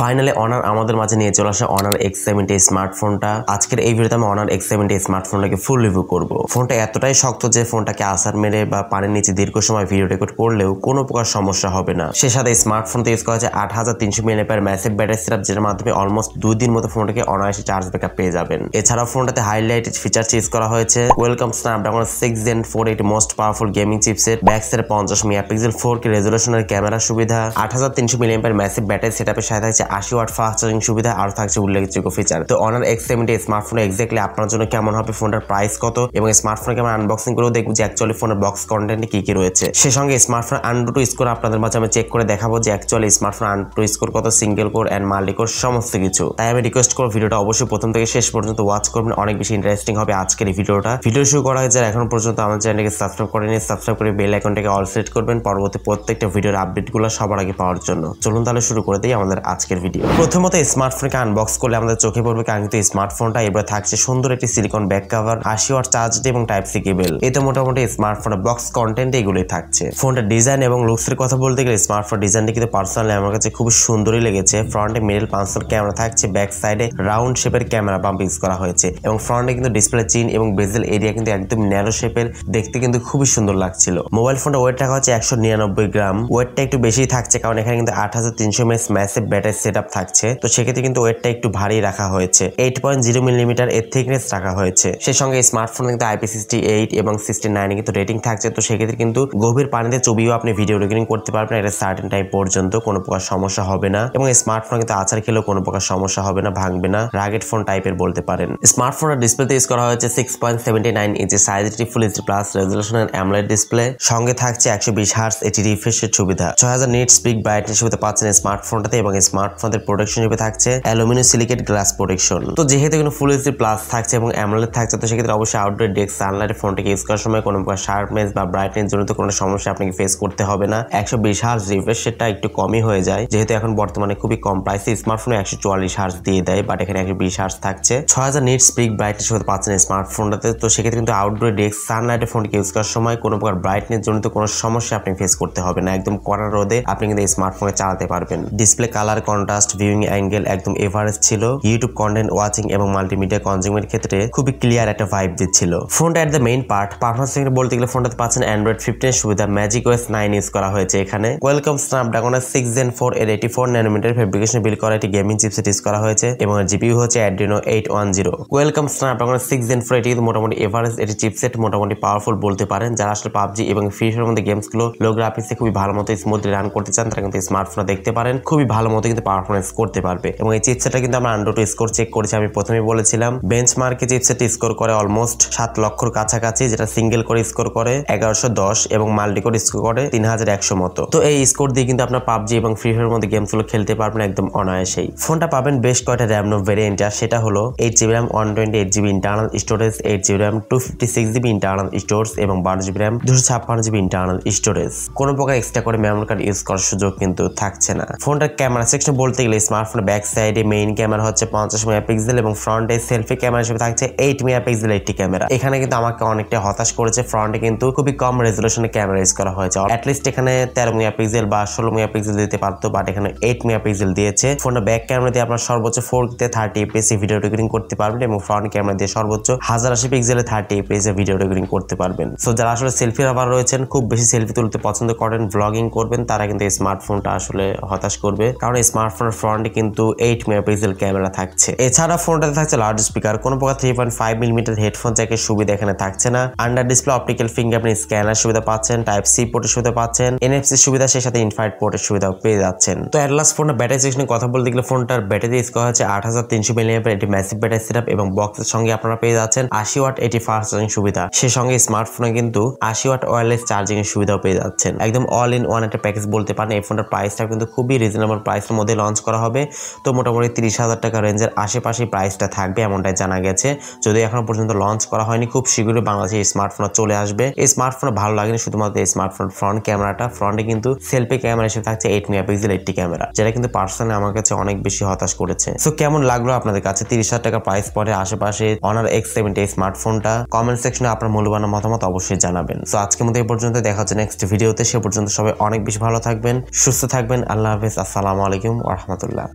Finally honour আমাদের মাঝে নিয়ে চলে আসে অনার X70 স্মার্টফোনটা। আজকের এই ভিডিওতে আমি অনার X70 স্মার্টফোনটাকে ফুল রিভিউ করব। ফোনটা এতটাই শক্ত যে ফোনটাকে আসার মেরে বা পানির নিচে দীর্ঘ সময় ভিডিও রেকর্ড করলেও কোনো প্রকার সমস্যা হবে না। সে সাথে স্মার্টফোনতে ইউজ করা হচ্ছে 8300 mAh ম্যাসিভ ব্যাটারি সেটআপ, যেটার মাধ্যমে অলমোস্ট 2 দিন মতো ফোনটাকে অনায়াসে চার্জ ব্যাকআপ পেয়ে যাবেন। এছাড়াও ফোনটাতে হাইলাইটেড ফিচারস ইউজ করা হয়েছে ওয়েলকাম স্ন্যাপড্রাগন 6 Gen 4 এটি most powerful gaming chipset, back সাইডে 50 মেগাপিক্সেল 4K রেজোলিউশনের ক্যামেরা সুবিধা, 8300 mAh ম্যাসিভ ব্যাটারি সেটআপের সাথে থাকছে 80 ওয়াট ফাস্ট চার্জিং সুবিধা, আর থাকছে উল্লেখযোগ্য ফিচার। তো অনার X70 স্মার্টফোন এক্স্যাক্টলি আপনার জন্য কেমন হবে, ফোনটার প্রাইস কত এবং স্মার্টফোনকে আমরা আনবক্সিং করেও দেখব যে অ্যাকচুয়ালি ফোনের বক্স কন্টেন্টে কি কি রয়েছে। সে সঙ্গে স্মার্টফোন আনডুটু স্কোর আপনাদের মাঝে আমি চেক করে দেখাবো যে অ্যাকচুয়ালি স্মার্টফোন আনডুটু স্কোর কত, single core and multi core সমস্ত কিছু। তাই আমি রিকোয়েস্ট করব ভিডিওটা অবশ্যই প্রথম থেকে শেষ পর্যন্ত ওয়াচ করবেন, অনেক বেশি ইন্টারেস্টিং হবে আজকের এই ভিডিওটা। ভিডিও শুরু করা হয়েছে এখন পর্যন্ত আমার চ্যানেলকে সাবস্ক্রাইব করেনি, সাবস্ক্রাইব করে বেল আইকনটাকে অল সেট করবেন পরবর্তী প্রত্যেকটা ভিডিওর আপডেটগুলো সবার আগে পাওয়ার জন্য। চলুন তাহলে শুরু করে দিই আমাদের আজকের ভিডিও। প্রথমত স্মার্টফোনকে আনবক্স করলে আমাদের চোখে পড়বে কাঙ্ক্ষিত স্মার্টফোনটা। এবার থাকছে সুন্দর একটি silicone back cover, 80 watt charge এবং টাইপ সি কেবল। এতে মোটামুটি স্মার্টফোনের বক্স কন্টেন্ট এগুলোই থাকছে। ফোনটা ডিজাইন এবং লুকসের কথা বলতে গেলে স্মার্টফোন ডিজাইনটা কিন্তু পার্সোনালি আমার কাছে খুব সুন্দরই লেগেছে। ফ্রন্টে মিডল পাঁচল ক্যামেরা থাকছে, ব্যাক সাইডে রাউন্ড শেপের ক্যামেরা বাম্প ইউজ করা হয়েছে এবং ফ্রন্টে কিন্তু ডিসপ্লে চিন এবং বেজেল এরিয়া কিন্তু একদম ন্যারো শেপের, দেখতে কিন্তু খুবই সুন্দর লাগছিল। মোবাইল ফোনটা ওয়েট রাখা হচ্ছে 199 গ্রাম। ওয়েটটা একটু বেশি থাকছে কারণ এখানে কিন্তু 8300 mAh ম্যাসিভ ব্যাটারি সেটআপ থাকছে, তো সেক্ষেত্রে কিন্তু ওয়েটটা একটু ভারী রাখা হয়েছে। 8.0 মিলিমিটার এর থিকনেস রাখা হয়েছে। সে সঙ্গে স্মার্টফোনে কিন্তু IP68 এবং 69 কিন্তু রেটিং থাকছে, তো সেক্ষেত্রে কিন্তু গভীর পানিতে চবিও আপনি ভিডিও রেকর্ডিং করতে পারবেন এটা সার্টেন টাইম পর্যন্ত, কোনো প্রকার সমস্যা হবে না। এবং স্মার্টফোন কিন্তু আছাড় খেলেও কোনো প্রকার সমস্যা হবে না, ভাঙবে না, রাগেড ফোন টাইপের বলতে পারেন। স্মার্টফোনের ডিসপ্লেতে ইউজ করা হয়েছে 6.79 inch size full HD plus রেজোলিউশনের অ্যামোলেড ডিসপ্লে। সঙ্গে থাকছে 120 হার্টজ এটি রিফ্রেশের সুবিধা, 6000 নিটস পিক ব্রাইটনেস সুবিধা পাচ্ছেন স্মার্টফোনটাতে এবং স্মার্টফোনের প্রোটেকশন হিসেবে থাকছে অ্যালুমিনিয়াম সিলিকেট গ্লাস প্রোটেকশন। তো যেহেতু কোনো ফুল এইচডি প্লাস থাকছে এবং অ্যামোলেড থাকছে, তো সেক্ষেত্রে অবশ্যই আউটডোর ডেস্ক সানলাইট ফোনটাকে ইউজ করার সময় কোনো প্রকার শার্পনেস বা ব্রাইটনেস জনিত কোনো সমস্যা আপনাকে ফেস করতে হবে না। 120 হার্টজ রিফ্রেশ সেটা একটু কমই হয়ে যায়, যেহেতু এখন বর্তমানে খুবই কম প্রাইসে স্মার্টফোনে 144 হার্টজ দিয়ে দেয়, বাট এখানে 120 হার্টজ থাকছে। 6000 নিটস পিক ব্রাইটনেস সুবিধা পাচ্ছেন স্মার্টফোনটাতে, তো সেক্ষেত্রে কিন্তু আউটডোর ডেস্ক সানলাইটে ফোনকে ইউজ করার সময় কোনো প্রকার ব্রাইটনেস জনিত কোনো সমস্যা আপনি ফেস করতে হবে না। একদম কড়া রোদে আপনি কিন্তু স্মার্টফোনে চালাতে পারবেন। Display colour, contrast, viewing angle একদম এভারেজ ছিল। ইউটিউব কন্টেন্ট ওয়াচিং এবং মাল্টিমিডিয়া কনজিউমের ক্ষেত্রে খুবই ক্লিয়ার একটা ভাইব দিচ্ছিল। ফোনটা at the main part performance থেকে বলতে গেলে ফোনটাতে পাচ্ছেন অ্যান্ড্রয়েড 15 সুবিধা, ম্যাজিক ওএস 9 ইউজ করা হয়েছে এখানে। ওয়েলকাম স্ন্যাপড্রাগনের 6 Gen 4 এর 84 ন্যানোমিটার ফেব্রিকেশন বিল্ড করা একটি গেমিং চিপসেট ইউজ করা হয়েছে এবং জিপিইউ হচ্ছে Adreno 810। ওয়েলকাম স্ন্যাপড্রাগনের 6 Gen 4 এটি কিন্তু মোটামুটি এভারেজ এটি চিপসেট, মোটামুটি পাওয়ারফুল বলতে পারেন। যারা আসলে পাবজি এবং ফ্রি ফায়ারের মধ্যে গেমসগুলো লো গ্রাফিক্সে খুবই ভালো মতো স্মুথলি রান করতে চান, তারা কিন্তু স্মার্টফোনে দেখতে পারেন, খুবই ভালো মতো কিন্তু পারফরমেন্স করতে পারবে। এবং এই চিপসেটটা কিন্তু আমরা আনডুটু স্কোর চেক করেছি, আমি প্রথমেই বলেছিলাম বেঞ্চমার্কে চিপসেট স্কোর করে অলমোস্ট 7 লক্ষর কাছাকাছি, যেটা সিঙ্গেল করে স্কোর করে 1110 এবং মাল্টি করে স্কোর করে 3100 মতো। তো এই স্কোর দিয়ে কিন্তু আপনার পাবজি এবং ফ্রি ফায়ারের মধ্যে গেমসগুলো খেলতে পারবেন একদম অনায়াসেই। ফোনটা পাবেন বেশ কয়টা র্যাম ভেরিয়েন্ট, আর সেটা হলো 8GB RAM 128GB internal storage, 8GB RAM 256GB internal storage এবং 12GB RAM 256GB internal storage. কোনো প্রকার এক্সট্রা করে মেমোরি কার্ড ইউজ করার সুযোগ কিন্তু থাকছে না। ফোনটার ক্যামেরা সেকশন বলতে গেলে স্মার্টফোনের ব্যাক সাইডে মেইন ক্যামেরা হচ্ছে 50 মেগাপিক্সেল এবং ফ্রন্টে সেলফি ক্যামেরা হিসেবে থাকছে 8 মেগাপিক্সেল একটি ক্যামেরা। এখানে কিন্তু আমাকে অনেকটা হতাশ করেছে, ফ্রন্টে কিন্তু খুবই কম রেজোলিউশনের ক্যামেরা ইউজ করা হয়েছে। অ্যাটলিস্ট এখানে 13 মেগাপিক্সেল বা 16 মেগাপিক্সেল দিতে পারতো, বাট এখানে 8 মেগাপিক্সেল দিয়েছে। ফোনটা ব্যাক ক্যামেরা দিয়ে আপনার সর্বোচ্চ 4K 30 fps ভিডিও রেকর্ডিং করতে পারবেন এবং ফ্রন্ট ক্যামেরা দিয়ে সর্বোচ্চ 1080 পিক্সেলে 30 fps ভিডিও রেকর্ডিং করতে পারবেন। সো যারা আসলে সেলফি লাভার রয়েছেন, খুব বেশি সেলফি তুলতে পছন্দ করেন, ব্লগিং করবেন, তারা কিন্তু এই স্মার্টফোনটা আসলে হতাশ করবে, কারণ এই স্মার্টফোনের ফ্রন্টে কিন্তু 8 মেগাপিক্সেল ক্যামেরা থাকছে। এছাড়া ফোনটাতে থাকছে লাউড স্পিকার, কোনো প্রকার 3.5 মিলিমিটার হেডফোন জ্যাকের সুবিধা এখানে থাকছে না। Under display optical fingerprint scanner সুবিধা পাচ্ছেন, টাইপ সি পোর্টের সুবিধা পাচ্ছেন, NFC সুবিধা, সেই সাথে ইনফ্রারেড পোর্টের সুবিধাও পেয়ে যাচ্ছেন। তো অ্যাটলাস ফোনের ব্যাটারি সেকশনে কথা বলতে গেলে ফোনটার ব্যাটারি ইউজ করা হচ্ছে 8300 mAh এটি ম্যাসিভ ব্যাটারি সেটআপ এবং বক্সের সঙ্গে আপনারা পেয়ে যাচ্ছেন 80 ওয়াট এটি ফাস্ট চার্জিং সুবিধা। সেই সঙ্গে স্মার্টফোনে কিন্তু 80 ওয়াট ওয়্যারলেস চার্জিং এর সুবিধাও পেয়ে যাচ্ছেন। একদম অল ইন ওয়ান একটা প্যাকেজ বলতে পারেন। এই ফোনটার প্রাইসটা কিন্তু খুবই রিজনেবল প্রাইসের মধ্যে লঞ্চ করা হবে, তো মোটামুটি 30,000 টাকা রেঞ্জের আশেপাশে প্রাইসটা থাকবে এমনটাই জানা গেছে। যদিও এখনো পর্যন্ত লঞ্চ করা হয়নি, খুব শীঘ্রই বাংলাদেশে এই স্মার্টফোন চলে আসবে। এই স্মার্টফোন ভালো লাগেনি শুধুমাত্র এই স্মার্টফোন ফ্রন্ট ক্যামেরাটা, ফ্রন্টে কিন্তু সেলফি ক্যামেরা হিসেবে থাকছে 8 মেগাপিক্সেল একটি ক্যামেরা, যেটা কিন্তু পার্সোনালি আমার কাছে অনেক বেশি হতাশ করেছে। সো কেমন লাগলো আপনাদের কাছে 30,000 টাকা প্রাইস পরে আশেপাশে অনার X70 স্মার্টফোনটা? কমেন্ট সেকশনে আপনার মূল্যবান মতামত অবশ্যই জানাবেন। সো আজকের মতো এই পর্যন্ত, দেখা হচ্ছে নেক্সট ভিডিওতে। সে পর্যন্ত সবাই অনেক বেশি ভালো থাকবেন, সুস্থ থাকবেন। আল্লাহ হাফেজ, আসসালামু আলাইকুম ওয়া রাহমাতুল্লাহ।